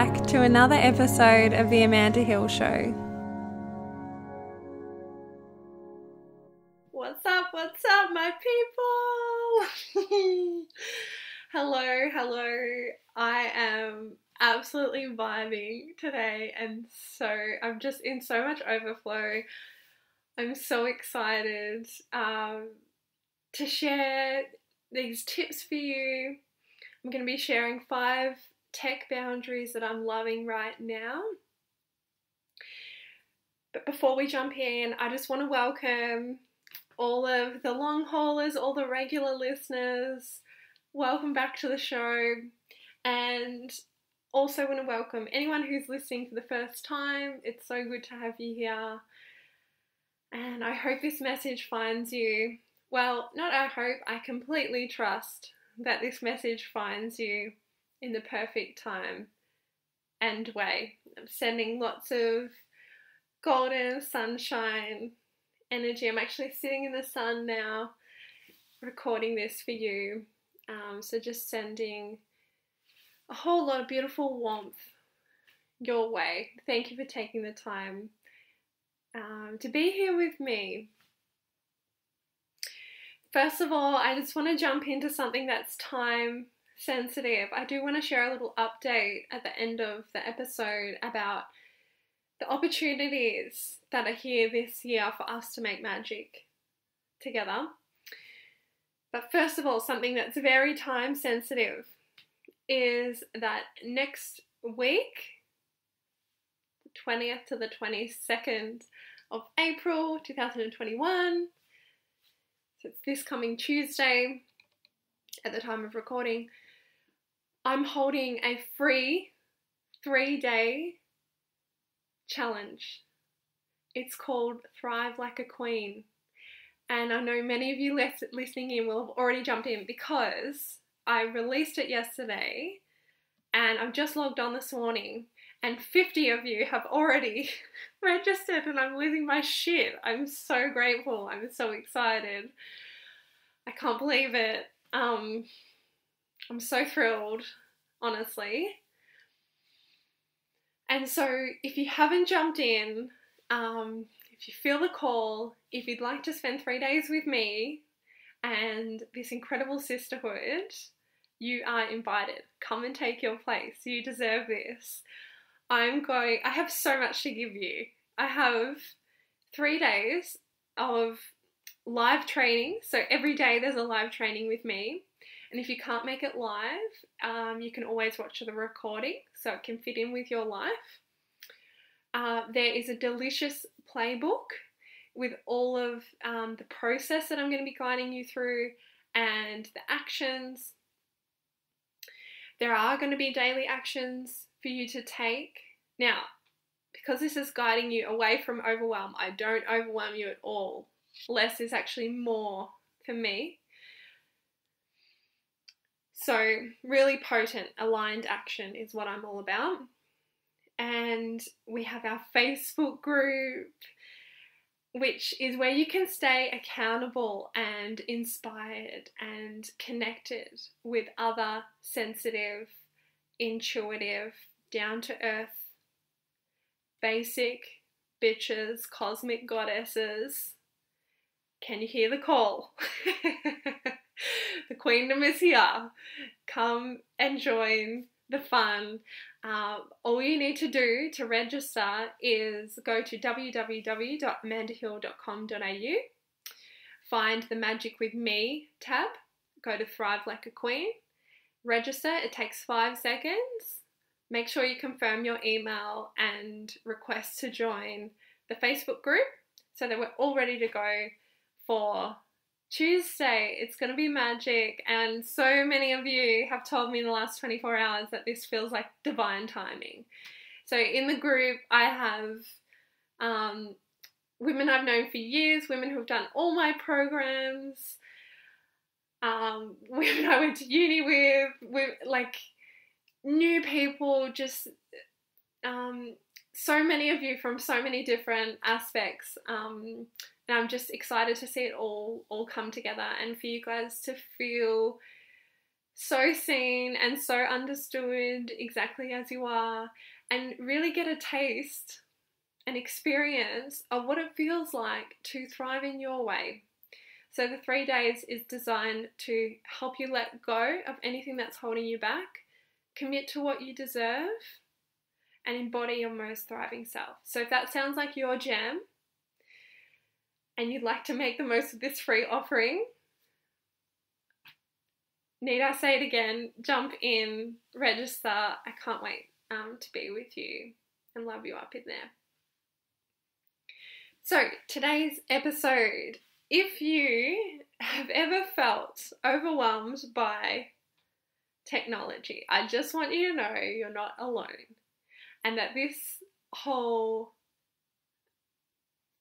back to another episode of The Amanda Hill Show. What's up, my people? Hello. I am absolutely vibing today, and I'm just in so much overflow. I'm so excited to share these tips for you. I'm going to be sharing 5 tech boundaries that I'm loving right now. But before we jump in, I just want to welcome all of the long haulers, all the regular listeners. Welcome back to the show. And also want to welcome anyone who's listening for the first time. It's so good to have you here. And I hope this message finds you. Well, not I hope, I completely trust that this message finds you in the perfect time and way. I'm sending lots of golden sunshine energy. I'm actually sitting in the sun now, recording this for you. So just sending a whole lot of beautiful warmth your way. Thank you for taking the time to be here with me. First of all, I just want to jump into something that's time sensitive. I do want to share a little update at the end of the episode about the opportunities that are here this year for us to make magic together. But first of all, something that's very time sensitive is that next week, the 20th to the 22nd of April 2021, so it's this coming Tuesday at the time of recording, I'm holding a free 3-day challenge. It's called Thrive Like a Queen. And I know many of you listening in will have already jumped in because I released it yesterday and I've just logged on this morning and 50 of you have already registered and I'm losing my shit. I'm so grateful. I'm so excited. I can't believe it. I'm so thrilled, honestly. And so if you haven't jumped in, if you feel the call, if you'd like to spend 3 days with me and this incredible sisterhood, you are invited. Come and take your place. You deserve this. I have so much to give you. I have 3 days of live training. So every day there's a live training with me. And if you can't make it live, you can always watch the recording so it can fit in with your life. There is a delicious playbook with all of the process that I'm going to be guiding you through and the actions. There are going to be daily actions for you to take. Now, because this is guiding you away from overwhelm, I don't overwhelm you at all. Less is actually more for me. So really potent, aligned action is what I'm all about. And we have our Facebook group, which is where you can stay accountable and inspired and connected with other sensitive, intuitive, down-to-earth, basic bitches, cosmic goddesses. Can you hear the call? The Queendom is here. Come and join the fun. All you need to do to register is go to www.amandahill.com.au, find the Magic With Me tab, go to Thrive Like a Queen, register. It takes 5 seconds. Make sure you confirm your email and request to join the Facebook group so that we're all ready to go for Tuesday. It's going to be magic, and so many of you have told me in the last 24 hours that this feels like divine timing. So in the group I have women I've known for years, women who've done all my programs, women I went to uni with like new people, just so many of you from so many different aspects. And I'm just excited to see it all come together and for you guys to feel so seen and so understood exactly as you are, and really get a taste, an experience of what it feels like to thrive in your way. So the 3 days is designed to help you let go of anything that's holding you back, commit to what you deserve, and embody your most thriving self. So if that sounds like your jam and you'd like to make the most of this free offering, need I say it again, jump in, register. I can't wait to be with you and love you up in there. So today's episode, if you have ever felt overwhelmed by technology, I just want you to know you're not alone, and that this whole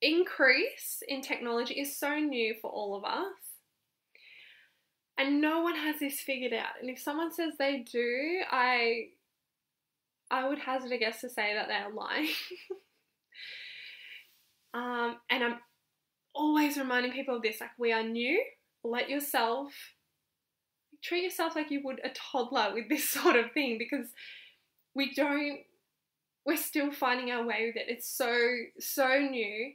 increase in technology is so new for all of us, and no one has this figured out. And if someone says they do, I would hazard a guess to say that they're lying. And I'm always reminding people of this, like, we are new. Treat yourself like you would a toddler with this sort of thing, because we're still finding our way with it. It's so new.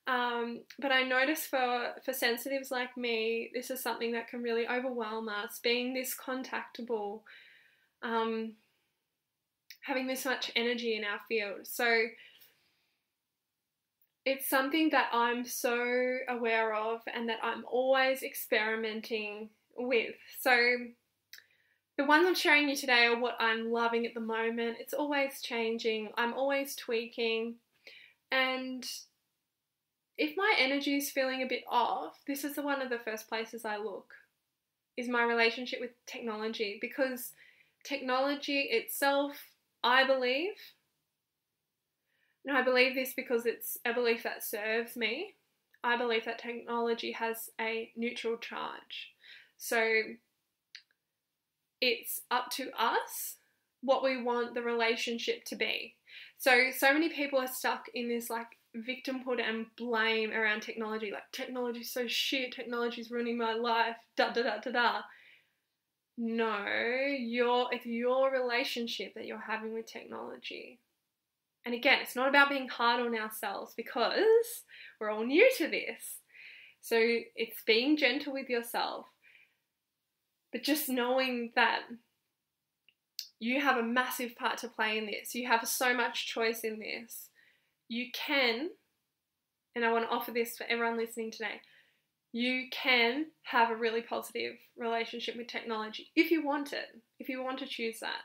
But I notice for sensitives like me, this is something that can really overwhelm us, being this contactable, having this much energy in our field. So it's something that I'm so aware of and that I'm always experimenting with. So the ones I'm sharing you today are what I'm loving at the moment. It's always changing. I'm always tweaking. And if my energy is feeling a bit off, this is one of the first places I look, is my relationship with technology. Because technology itself, I believe, and I believe this because it's a belief that serves me, I believe that technology has a neutral charge. So it's up to us what we want the relationship to be. So many people are stuck in this like victimhood and blame around technology, like technology's so shit, technology's ruining my life, da da da da da. No, it's your relationship that you're having with technology. And again, it's not about being hard on ourselves, because we're all new to this. So it's being gentle with yourself, but just knowing that you have a massive part to play in this. You have so much choice in this. You can, and I want to offer this for everyone listening today, you can have a really positive relationship with technology if you want it, if you want to choose that.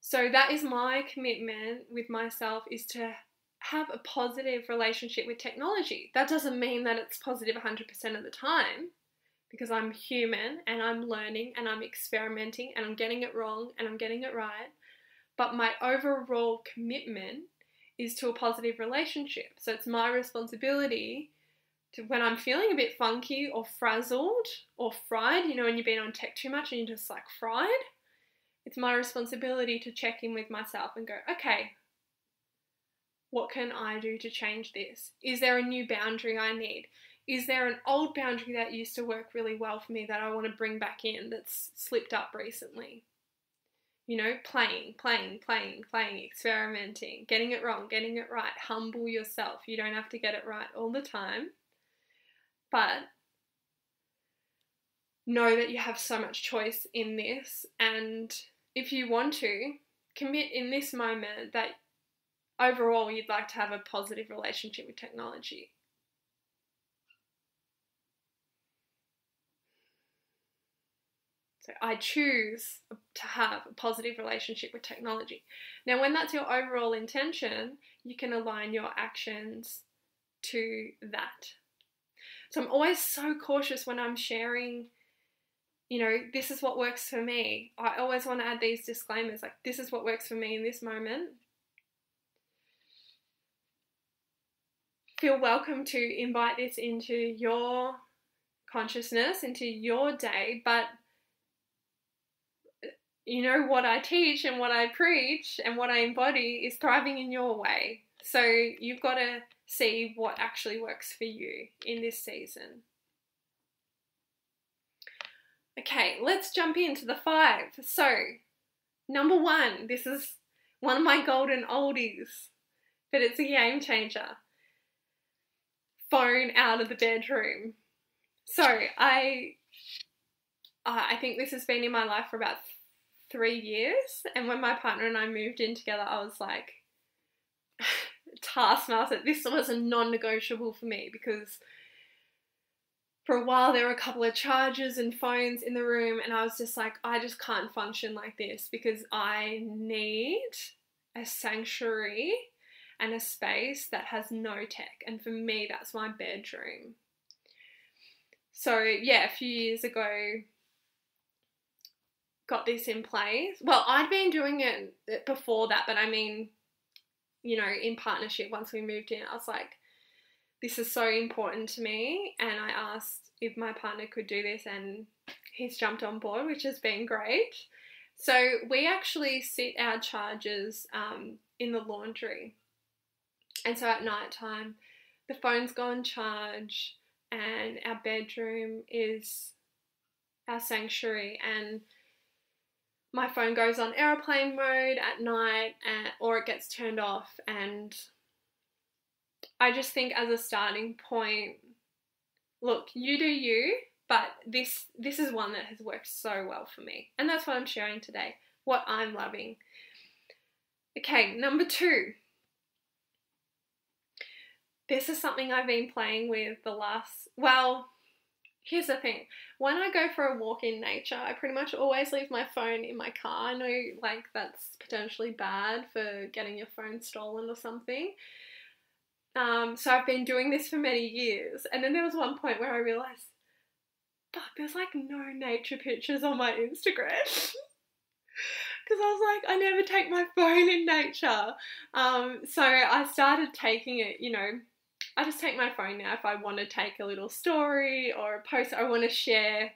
So that is my commitment with myself, is to have a positive relationship with technology. That doesn't mean that it's positive 100% of the time, because I'm human and I'm learning and I'm experimenting and I'm getting it wrong and I'm getting it right. But my overall commitment is to a positive relationship. So it's my responsibility to, when I'm feeling a bit funky or frazzled or fried, you know, when you've been on tech too much and you're just like fried, it's my responsibility to check in with myself and go, okay, what can I do to change this? Is there a new boundary I need? Is there an old boundary that used to work really well for me that I want to bring back in that's slipped up recently? You know, playing, experimenting, getting it wrong, getting it right. Humble yourself. You don't have to get it right all the time. But know that you have so much choice in this, and if you want to, commit in this moment that overall you'd like to have a positive relationship with technology. So I choose to have a positive relationship with technology. Now, when that's your overall intention, you can align your actions to that. So I'm always so cautious when I'm sharing, you know, this is what works for me. I always want to add these disclaimers, like, this is what works for me in this moment. Feel welcome to invite this into your consciousness, into your day, but you know, what I teach and what I preach and what I embody is thriving in your way. So you've got to see what actually works for you in this season. Okay, let's jump into the 5. So, number 1, this is one of my golden oldies, but it's a game changer. Phone out of the bedroom. So, I think this has been in my life for about 3 years, and when my partner and I moved in together, I was like, taskmaster, this was a non-negotiable for me, because for a while there were a couple of chargers and phones in the room, and I was just like, I just can't function like this, because I need a sanctuary and a space that has no tech, and for me that's my bedroom. So yeah, a few years ago got this in place. Well, I'd been doing it before that, but I mean, you know, in partnership, once we moved in, I was like, this is so important to me, and I asked if my partner could do this, and he's jumped on board, which has been great. So we actually sit our chargers in the laundry, and so at night time the phones go on charge, and our bedroom is our sanctuary, and my phone goes on airplane mode at night, or it gets turned off. And I just think, as a starting point, look, you do you, but this is one that has worked so well for me, and that's what I'm sharing today, what I'm loving. Okay, number 2. This is something I've been playing with here's the thing. When I go for a walk in nature, I pretty much always leave my phone in my car. I know, like, that's potentially bad for getting your phone stolen or something. So I've been doing this for many years. And then there was one point where I realised, fuck, there's like no nature pictures on my Instagram. Because I was like, I never take my phone in nature. So I started taking it, you know, I just take my phone now if I want to take a little story or a post. I want to share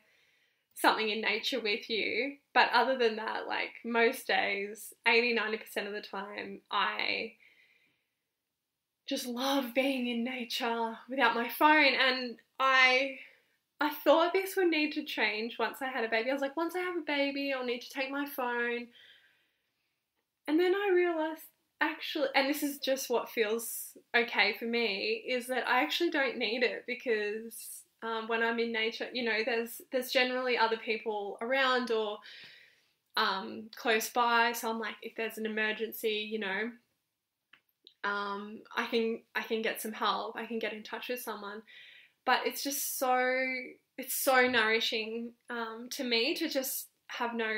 something in nature with you. But other than that, like, most days, 80-90% of the time, I just love being in nature without my phone. And I thought this would need to change once I had a baby. I was like, once I have a baby, I'll need to take my phone. And then I realised, actually, and this is just what feels okay for me, is that I actually don't need it, because when I'm in nature, you know, there's generally other people around or close by. So I'm like, if there's an emergency, you know, I can get some help. I can get in touch with someone. But it's just it's so nourishing to me to just have no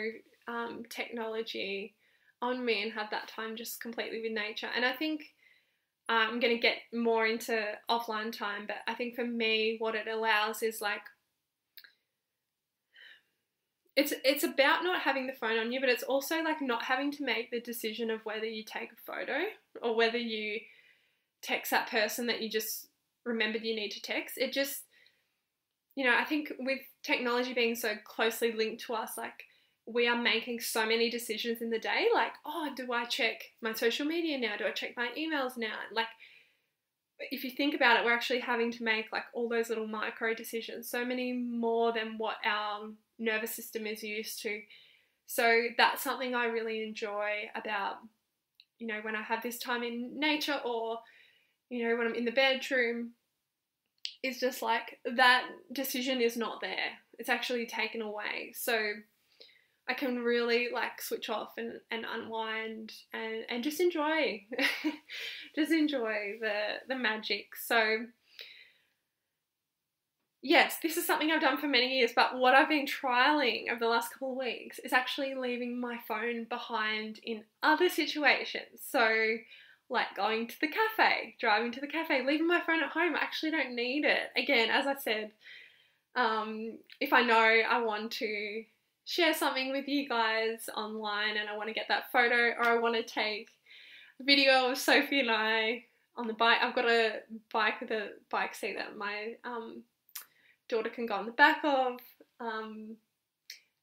technology on me and have that time just completely with nature. And I think I'm going to get more into offline time, but I think for me what it allows is, like, it's about not having the phone on you, but it's also like not having to make the decision of whether you take a photo or whether you text that person that you just remembered you need to text. It just, you know, I think with technology being so closely linked to us, like, we are making so many decisions in the day, like, oh, do I check my social media now? Do I check my emails now? Like, if you think about it, we're actually having to make, like, all those little micro decisions, so many more than what our nervous system is used to. So that's something I really enjoy about, you know, when I have this time in nature, or, you know, when I'm in the bedroom, is just like, that decision is not there. It's actually taken away. So I can really, like, switch off and unwind and just enjoy just enjoy the magic. So yes, this is something I've done for many years, but what I've been trialing over the last couple of weeks is actually leaving my phone behind in other situations. So, like, going to the cafe, driving to the cafe, leaving my phone at home. I actually don't need it. Again, as I said, if I know I want to share something with you guys online and I want to get that photo, or I want to take a video of Sophie and I on the bike. I've got a bike with a bike seat that my daughter can go on the back of, and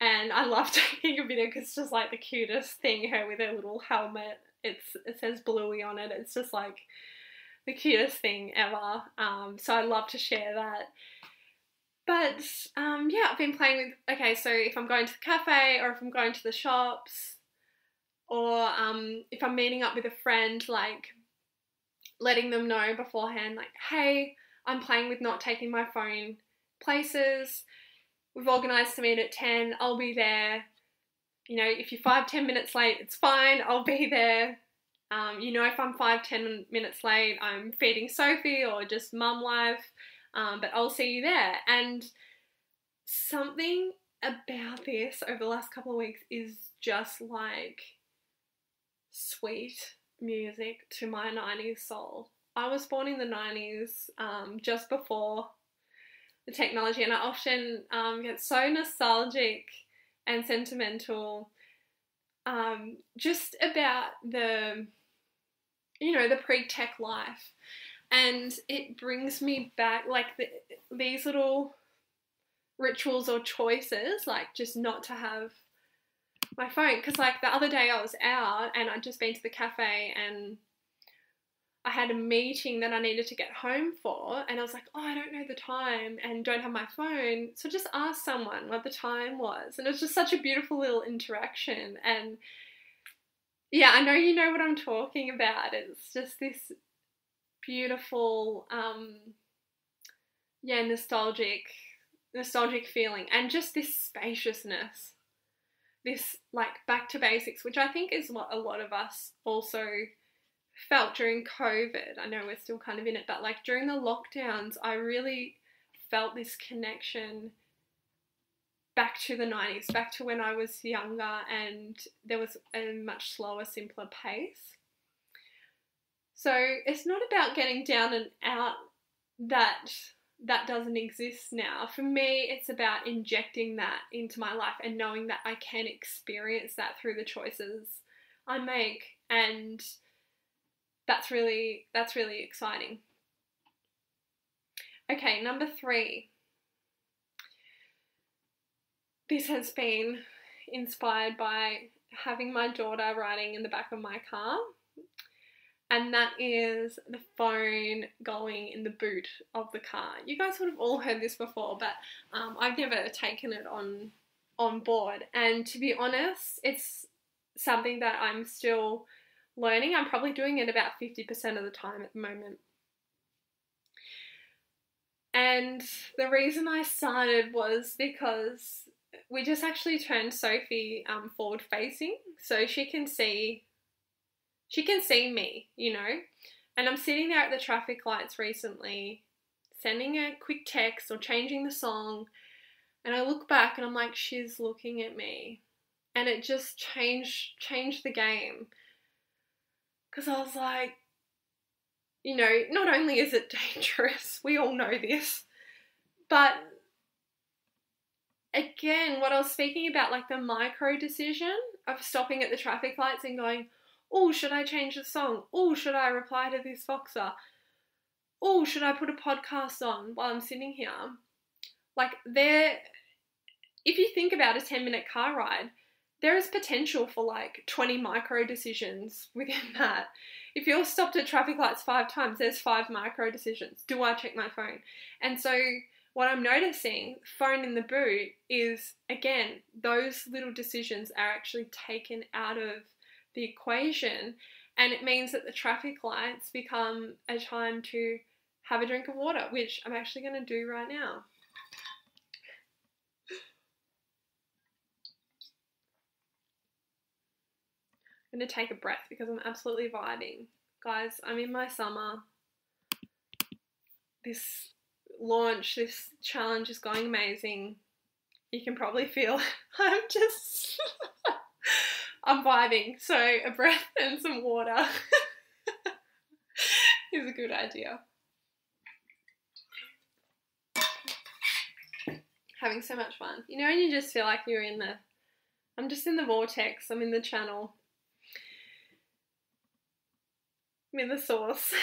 I love taking a video because it's just like the cutest thing, her with her little helmet. It says Bluey on it. It's just like the cutest thing ever. So I love to share that. But yeah, I've been playing with, okay, so if I'm going to the cafe or if I'm going to the shops or if I'm meeting up with a friend, like letting them know beforehand, like, hey, I'm playing with not taking my phone places. We've organised to meet at 10, I'll be there. You know, if you're 5-10 minutes late, it's fine, I'll be there. You know, if I'm 5-10 minutes late, I'm feeding Sophie or just mum life, but I'll see you there. And something about this over the last couple of weeks is just like sweet music to my 90s soul. I was born in the 90s, just before the technology, and I often get so nostalgic and sentimental just about the, you know, the pre-tech life. And it brings me back, like, these little rituals or choices, like just not to have my phone. Because, like, the other day I was out and I'd just been to the cafe and I had a meeting that I needed to get home for, and I was like, oh, I don't know the time and don't have my phone, so just ask someone what the time was. And it was just such a beautiful little interaction. And yeah, I know you know what I'm talking about. It's just this beautiful, yeah, nostalgic feeling, and just this spaciousness, this like back to basics, which I think is what a lot of us also felt during COVID. I know we're still kind of in it, but like during the lockdowns, I really felt this connection back to the 90s, back to when I was younger and there was a much slower, simpler pace. So it's not about getting down and out that doesn't exist now. For me, it's about injecting that into my life and knowing that I can experience that through the choices I make, and that's really exciting. Okay, number 3. This has been inspired by having my daughter riding in the back of my car, and that is the phone going in the boot of the car. You guys would have all heard this before, but I've never taken it on board, and to be honest, it's something that I'm still learning. I'm probably doing it about 50% of the time at the moment. And the reason I started was because we just actually turned Sophie forward facing, so she can see me, you know. And I'm sitting there at the traffic lights recently, sending a quick text or changing the song, and I look back and I'm like, she's looking at me. And it just changed the game. Because I was like, you know, not only is it dangerous, we all know this, but again, what I was speaking about, like the micro decision of stopping at the traffic lights and going, oh, should I change the song? Oh, should I reply to this Foxer? Oh, should I put a podcast on while I'm sitting here? Like, if you think about a 10-minute car ride, there is potential for like 20 micro decisions within that. If you're stopped at traffic lights 5 times, there's 5 micro decisions. Do I check my phone? And so what I'm noticing, phone in the boot, is, again, those little decisions are actually taken out of the equation, and it means that the traffic lights become a time to have a drink of water, which I'm actually going to do right now. I'm going to take a breath because I'm absolutely vibing. Guys, I'm in my summer. This challenge is going amazing. You can probably feel I'm vibing. So a breath and some water is a good idea. Having so much fun. You know, and you just feel like I'm just in the vortex, I'm in the channel. I'm in the sauce.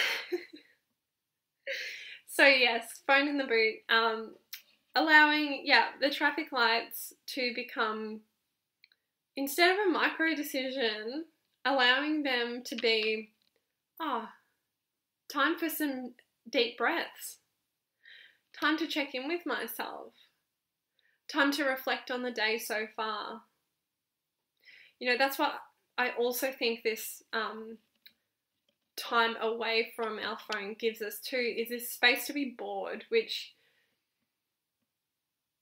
So yes, phone in the boot, allowing, the traffic lights to become, instead of a micro decision, allowing them to be, time for some deep breaths. time to check in with myself, time to reflect on the day so far. You know, that's what I also think this time away from our phone gives us too, is this space to be bored, which,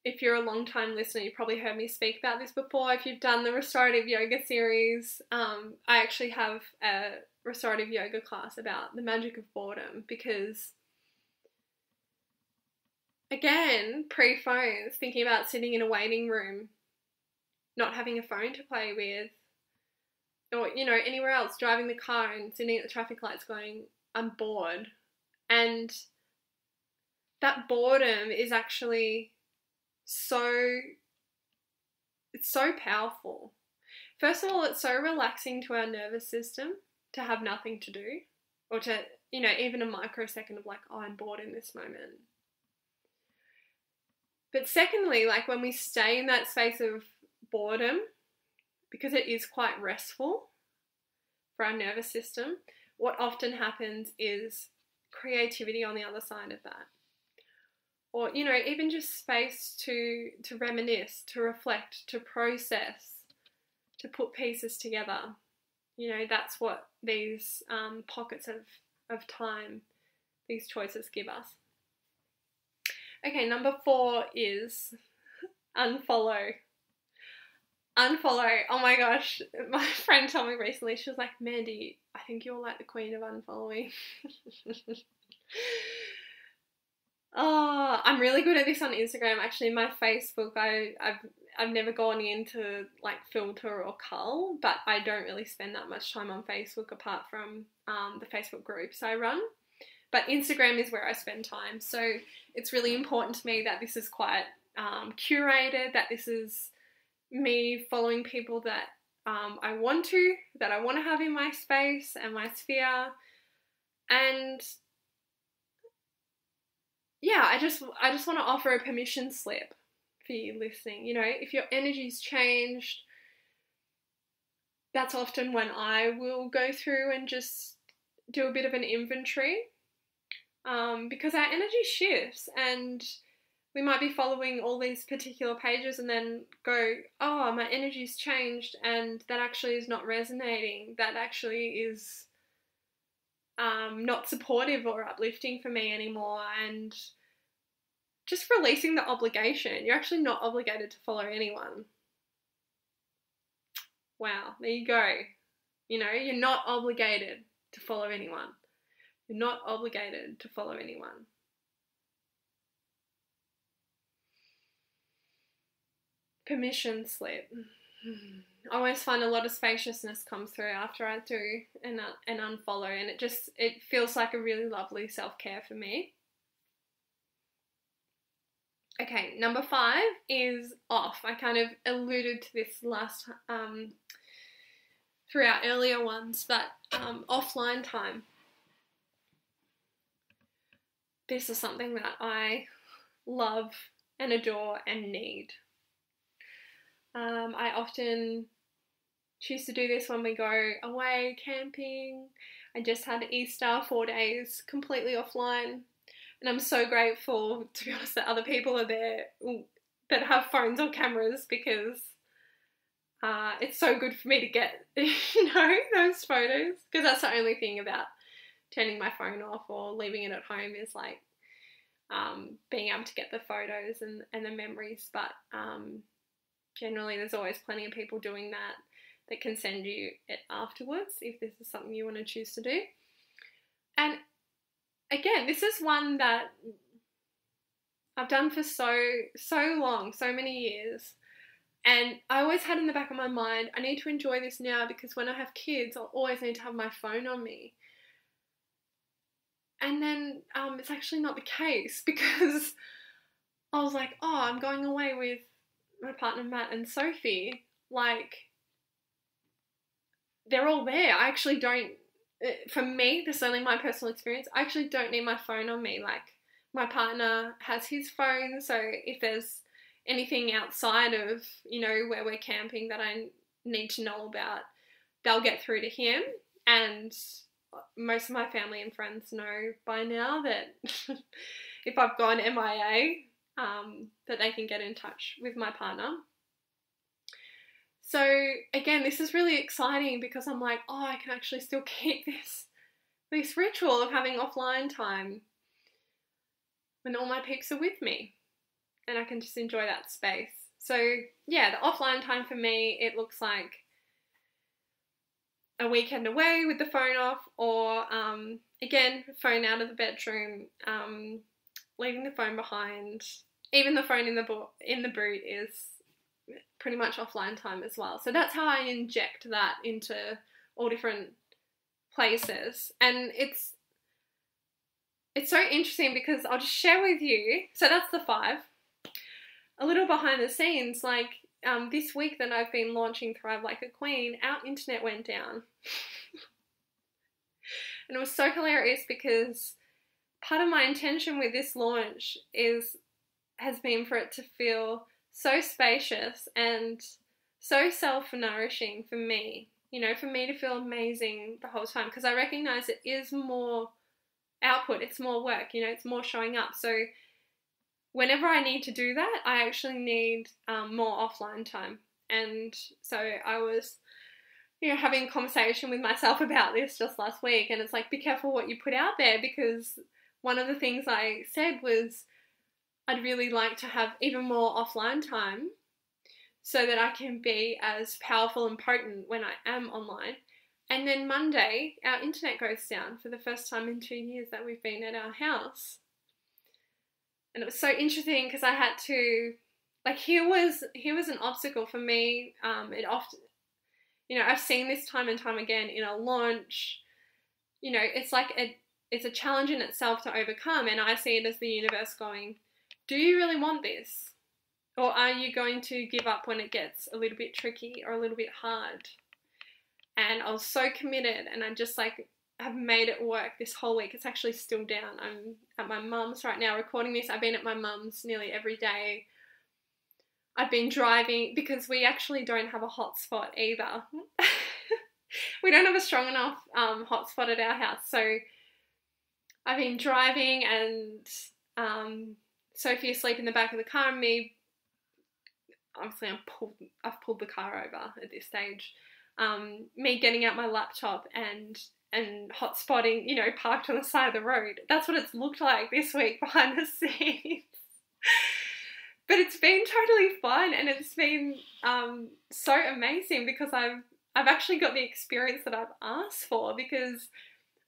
if you're a long time listener, you've probably heard me speak about this before. If you've done the restorative yoga series, I actually have a restorative yoga class about the magic of boredom, because again, pre-phones, thinking about sitting in a waiting room, not having a phone to play with, or, you know, anywhere else, driving the car and sitting at the traffic lights going, I'm bored. And that boredom is actually it's so powerful. First of all, it's so relaxing to our nervous system to have nothing to do, or to, you know, even a microsecond of like, oh, I'm bored in this moment. But secondly, like when we stay in that space of boredom, because it is quite restful for our nervous system, what often happens is creativity on the other side of that. Or, you know, even just space to reminisce, to reflect, to process, to put pieces together. You know, that's what these pockets of time, these choices give us. Okay, number 4 is unfollow. Unfollow. Oh my gosh, my friend told me recently, she was like, Mandy, I think you're like the queen of unfollowing. Oh, I'm really good at this on Instagram. Actually, my Facebook, I've never gone into like filter or cull, but I don't really spend that much time on Facebook apart from the Facebook groups I run. But Instagram is where I spend time. So it's really important to me that this is quite curated, that this is me following people that I want to have in my space and my sphere. And yeah, I just want to offer a permission slip for you listening. You know, if your energy's changed, that's often when I will go through and just do a bit of an inventory, because our energy shifts, and we might be following all these particular pages and then go, oh, my energy's changed, and that actually is not resonating. That actually is not supportive or uplifting for me anymore. And just releasing the obligation. You're actually not obligated to follow anyone. Wow, there you go. You know, you're not obligated to follow anyone. You're not obligated to follow anyone. Permission slip. I always find a lot of spaciousness comes through after I do an unfollow, and it feels like a really lovely self-care for me. Okay, number 5 is off. I kind of alluded to this last through our earlier ones, but offline time. This is something that I love and adore and need. I often choose to do this when we go away camping. I just had Easter, 4 days completely offline, and I'm so grateful, to be honest, that other people are there that have phones or cameras, because it's so good for me to get, you know, those photos, because that's the only thing about turning my phone off or leaving it at home is like being able to get the photos and the memories. But generally there's always plenty of people doing that can send you it afterwards if this is something you want to choose to do. And again, this is one that I've done for so long, so many years. And I always had in the back of my mind, I need to enjoy this now, because when I have kids, I'll always need to have my phone on me. And then it's actually not the case, because I was like, oh, I'm going away with my partner Matt and Sophie. Like, they're all there. I actually don't, for me, this is only my personal experience, I actually don't need my phone on me. Like, my partner has his phone, so if there's anything outside of, you know, where we're camping that I need to know about, they'll get through to him. And most of my family and friends know by now that if I've gone MIA, that they can get in touch with my partner. So again, this is really exciting because I'm like, oh, I can actually still keep this ritual of having offline time when all my peeps are with me, and I can just enjoy that space. So yeah, the offline time for me, it looks like a weekend away with the phone off, or again, phone out of the bedroom, leaving the phone behind. Even the phone in the boot is pretty much offline time as well. So that's how I inject that into all different places. And it's so interesting because I'll just share with you, so that's the 5. A little behind the scenes, like this week that I've been launching Thrive Like a Queen, our internet went down. And it was so hilarious because part of my intention with this launch has been for it to feel so spacious and so self-nourishing for me, you know, for me to feel amazing the whole time, because I recognize it is more output, it's more work, you know, it's more showing up. So whenever I need to do that, I actually need more offline time. And so I was, you know, having a conversation with myself about this just last week, and it's like, be careful what you put out there, because one of the things I said was I'd really like to have even more offline time so that I can be as powerful and potent when I am online. And then Monday, our internet goes down for the first time in 2 years that we've been at our house. And it was so interesting because I had to, like, here was an obstacle for me. It often, you know, I've seen this time and time again in a launch. You know, it's like it's a challenge in itself to overcome, and I see it as the universe going, do you really want this? Or are you going to give up when it gets a little bit tricky or a little bit hard? And I was so committed, and I just like have made it work this whole week. It's actually still down. I'm at my mum's right now recording this. I've been at my mum's nearly every day. I've been driving because we actually don't have a hotspot either. We don't have a strong enough hotspot at our house. So I've been driving, and Sophie asleep in the back of the car, and me, obviously I've pulled the car over at this stage. Me getting out my laptop and hotspotting, you know, parked on the side of the road. That's what it's looked like this week behind the scenes. But it's been totally fun, and it's been so amazing because I've actually got the experience that I've asked for, because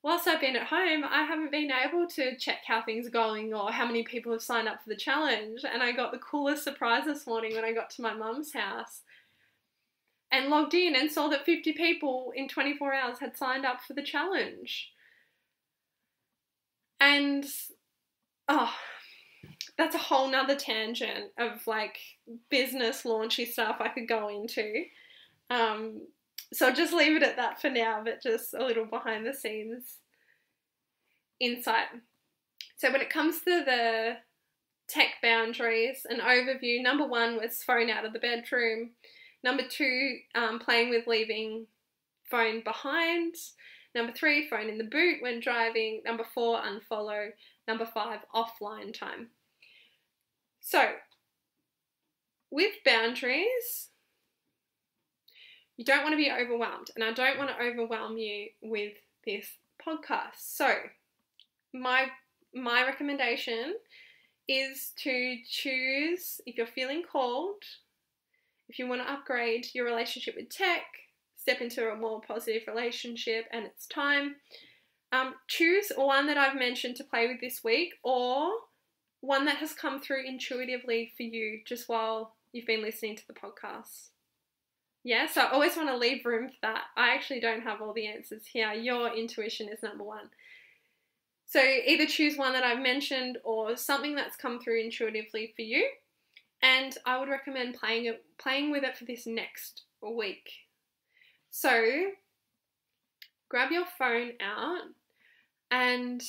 whilst I've been at home, I haven't been able to check how things are going or how many people have signed up for the challenge. And I got the coolest surprise this morning when I got to my mum's house and logged in and saw that 50 people in 24 hours had signed up for the challenge. And, oh, that's a whole nother tangent of like business launchy stuff I could go into. So I'll just leave it at that for now, but just a little behind the scenes insight. So when it comes to the tech boundaries, an overview, number 1 was phone out of the bedroom. Number 2, playing with leaving phone behind. Number 3, phone in the boot when driving. Number 4, unfollow. Number 5, offline time. So with boundaries, you don't want to be overwhelmed, and I don't want to overwhelm you with this podcast. So my recommendation is to choose, if you're feeling called, if you want to upgrade your relationship with tech, step into a more positive relationship and it's time, choose one that I've mentioned to play with this week, or one that has come through intuitively for you just while you've been listening to the podcast. Yeah, so I always want to leave room for that. I actually don't have all the answers here. Your intuition is number 1. So either choose one that I've mentioned or something that's come through intuitively for you. And I would recommend playing with it for this next week. So grab your phone out and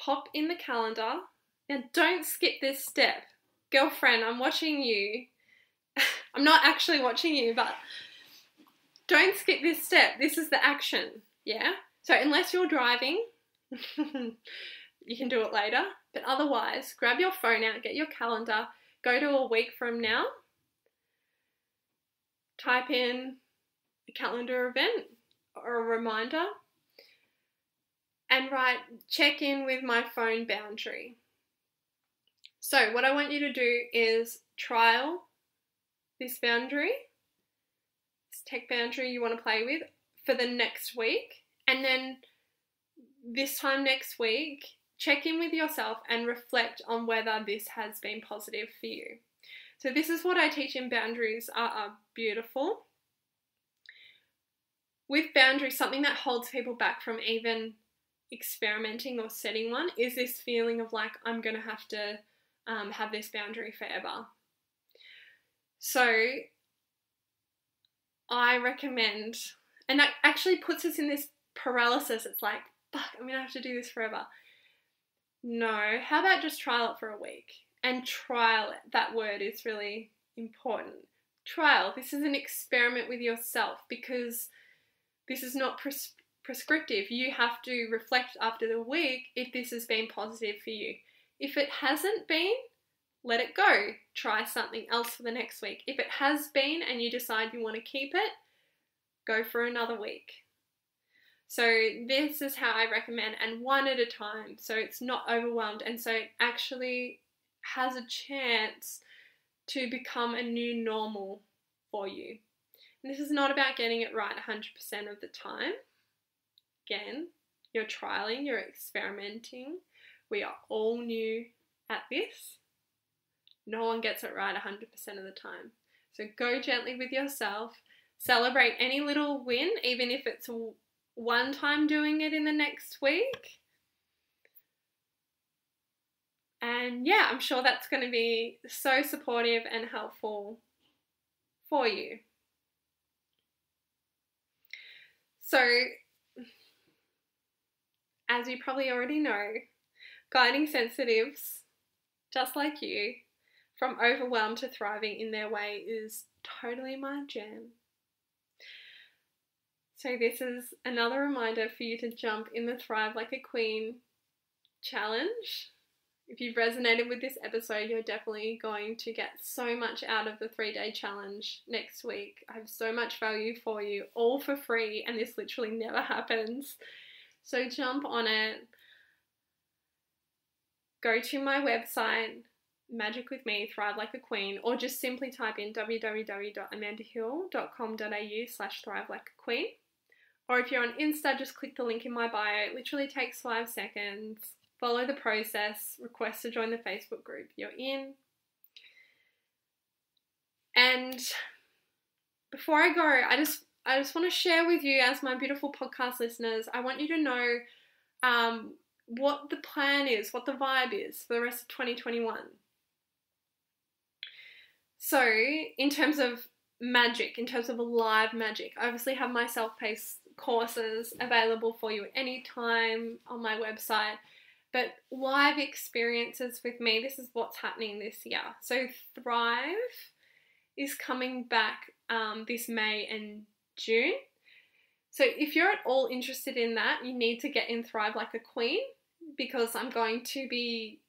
pop in the calendar. And don't skip this step. Girlfriend, I'm watching you. I'm not actually watching you, but don't skip this step. This is the action, yeah? So unless you're driving, you can do it later. But otherwise, grab your phone out, get your calendar, go to a week from now, type in a calendar event or a reminder, and write, check in with my phone boundary. So what I want you to do is trial this boundary, this tech boundary you want to play with, for the next week. And then this time next week, check in with yourself and reflect on whether this has been positive for you. So this is what I teach in Boundaries Are Beautiful. With boundaries, something that holds people back from even experimenting or setting one is this feeling of like, I'm going to have to have this boundary forever. So I recommend, and that actually puts us in this paralysis. It's like, fuck, I'm going to have to do this forever. No, how about just trial it for a week? And trial it. That word is really important. Trial. This is an experiment with yourself, because this is not prescriptive. You have to reflect after the week if this has been positive for you. If it hasn't been, let it go. Try something else for the next week. If it has been and you decide you want to keep it, go for another week. So this is how I recommend, and one at a time, so it's not overwhelmed, and so it actually has a chance to become a new normal for you. And this is not about getting it right 100% of the time. Again, you're trialing, you're experimenting. We are all new at this. No one gets it right 100% of the time. So go gently with yourself. Celebrate any little win, even if it's one time doing it in the next week. And yeah, I'm sure that's going to be so supportive and helpful for you. So, as you probably already know, guiding sensitives, just like you, from overwhelmed to thriving in their way is totally my jam. So this is another reminder for you to jump in the Thrive Like a Queen challenge. If you've resonated with this episode, you're definitely going to get so much out of the 3-day challenge next week. I have so much value for you, all for free, and this literally never happens. So jump on it. Go to my website, Magic With Me, Thrive Like a Queen, or just simply type in www.amandahill.com.au/thrivelikeaqueen. Or if you're on Insta, just click the link in my bio. It literally takes 5 seconds. Follow the process. Request to join the Facebook group. You're in. And before I go, I just want to share with you, as my beautiful podcast listeners, I want you to know what the plan is, what the vibe is for the rest of 2021. So, in terms of magic, in terms of live magic, I obviously have my self-paced courses available for you at any time on my website, but live experiences with me, this is what's happening this year. So Thrive is coming back this May and June. So if you're at all interested in that, you need to get in Thrive Like a Queen, because I'm going to be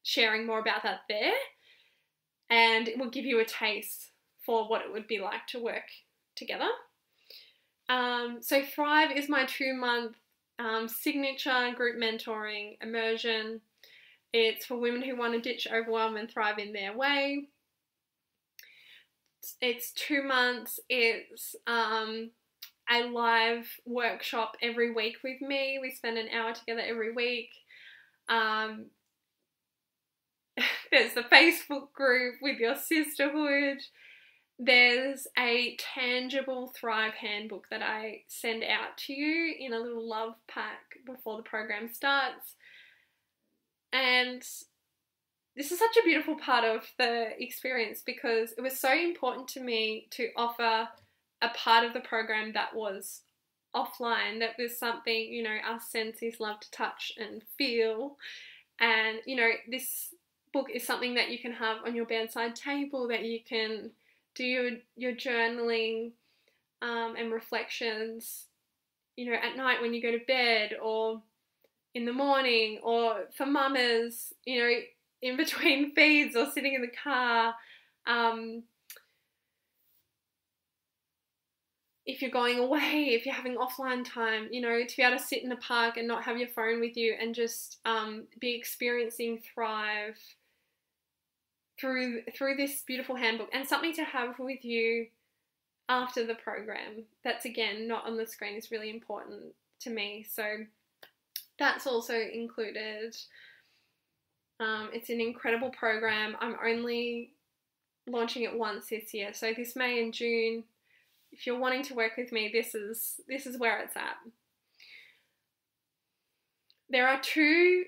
sharing more about that there, and it will give you a taste for what it would be like to work together. So Thrive is my 2-month signature group mentoring immersion. It's for women who want to ditch overwhelm and thrive in their way. It's 2 months. It's a live workshop every week with me. We spend an hour together every week. There's the Facebook group with your sisterhood. There's a tangible Thrive handbook that I send out to you in a little love pack before the program starts. And this is such a beautiful part of the experience, because it was so important to me to offer a part of the program that was offline, that was something, you know, our senses love to touch and feel. And, you know, this book is something that you can have on your bedside table, that you can do your journaling and reflections, you know, at night when you go to bed, or in the morning, or for mamas, you know, in between feeds or sitting in the car. If you're going away, if you're having offline time, you know, to be able to sit in the park and not have your phone with you and just be experiencing Thrive through this beautiful handbook, and something to have with you after the program that's, again, not on the screen, is really important to me. So that's also included. It's an incredible program. I'm only launching it once this year, so this May and June, if you're wanting to work with me, this is where it's at. There are 2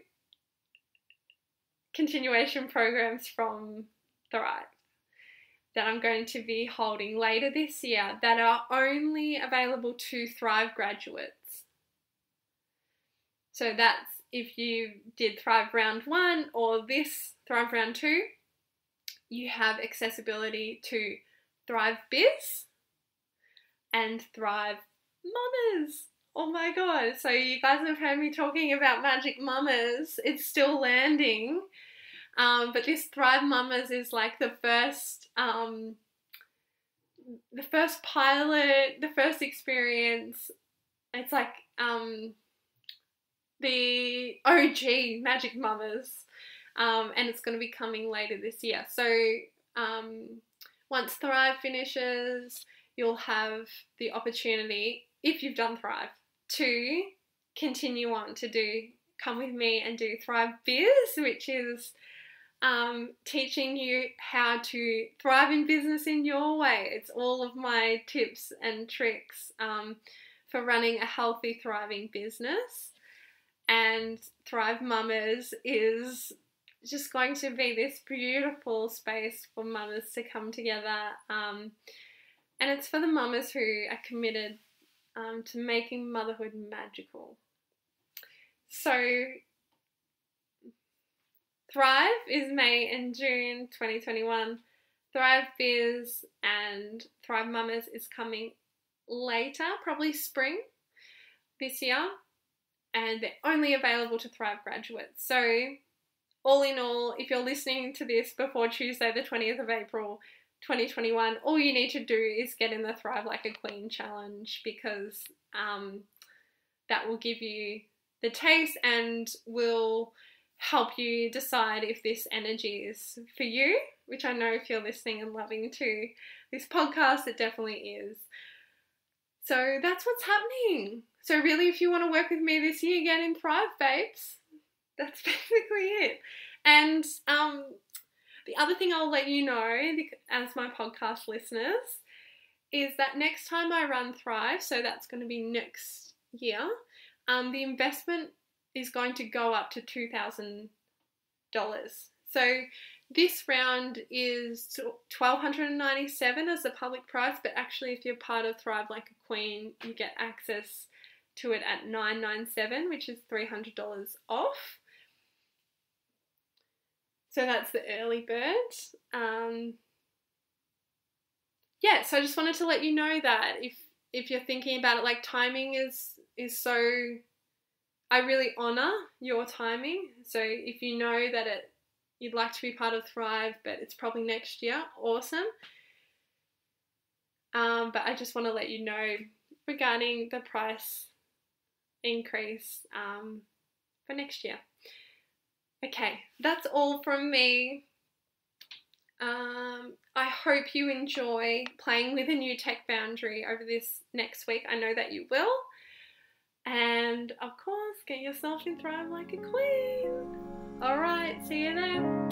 continuation programs from Thrive that I'm going to be holding later this year that are only available to Thrive graduates. So that's if you did Thrive Round 1 or this Thrive Round 2, you have accessibility to Thrive Biz and Thrive Mamas. Oh my god, so you guys have heard me talking about Magic Mamas. It's still landing. But this Thrive Mamas is like the first pilot, the first experience. It's like the OG Magic Mamas, and it's going to be coming later this year. So once Thrive finishes, you'll have the opportunity, if you've done Thrive, to continue on to come with me and do Thrive Biz, which is teaching you how to thrive in business in your way. It's all of my tips and tricks for running a healthy, thriving business. And Thrive Mamas is just going to be this beautiful space for mamas to come together. And it's for the mamas who are committed to making motherhood magical. So Thrive is May and June 2021. Thrive Biz and Thrive Mamas is coming later, probably spring this year. And they're only available to Thrive graduates. So all in all, if you're listening to this before Tuesday the 20th of April 2021, all you need to do is get in the Thrive Like a Queen challenge, because that will give you the taste and will help you decide if this energy is for you, which I know if you're listening and loving to this podcast, it definitely is. So that's what's happening. So really, if you want to work with me this year, get in Thrive, babes. That's basically it. And the other thing I'll let you know, as my podcast listeners, is that next time I run Thrive, so that's going to be next year, the investment is going to go up to $2,000. So this round is $1,297 as the public price, but actually if you're part of Thrive Like a Queen, you get access to it at $997, which is $300 off. So that's the early bird. Yeah, so I just wanted to let you know that if you're thinking about it, like, timing is so, I really honour your timing. So if you know that you'd like to be part of Thrive, but it's probably next year, awesome. But I just want to let you know regarding the price increase for next year. Okay, that's all from me. I hope you enjoy playing with a new tech boundary over this next week. I know that you will. And of course, get yourself in Thrive Like a Queen. All right, see you then.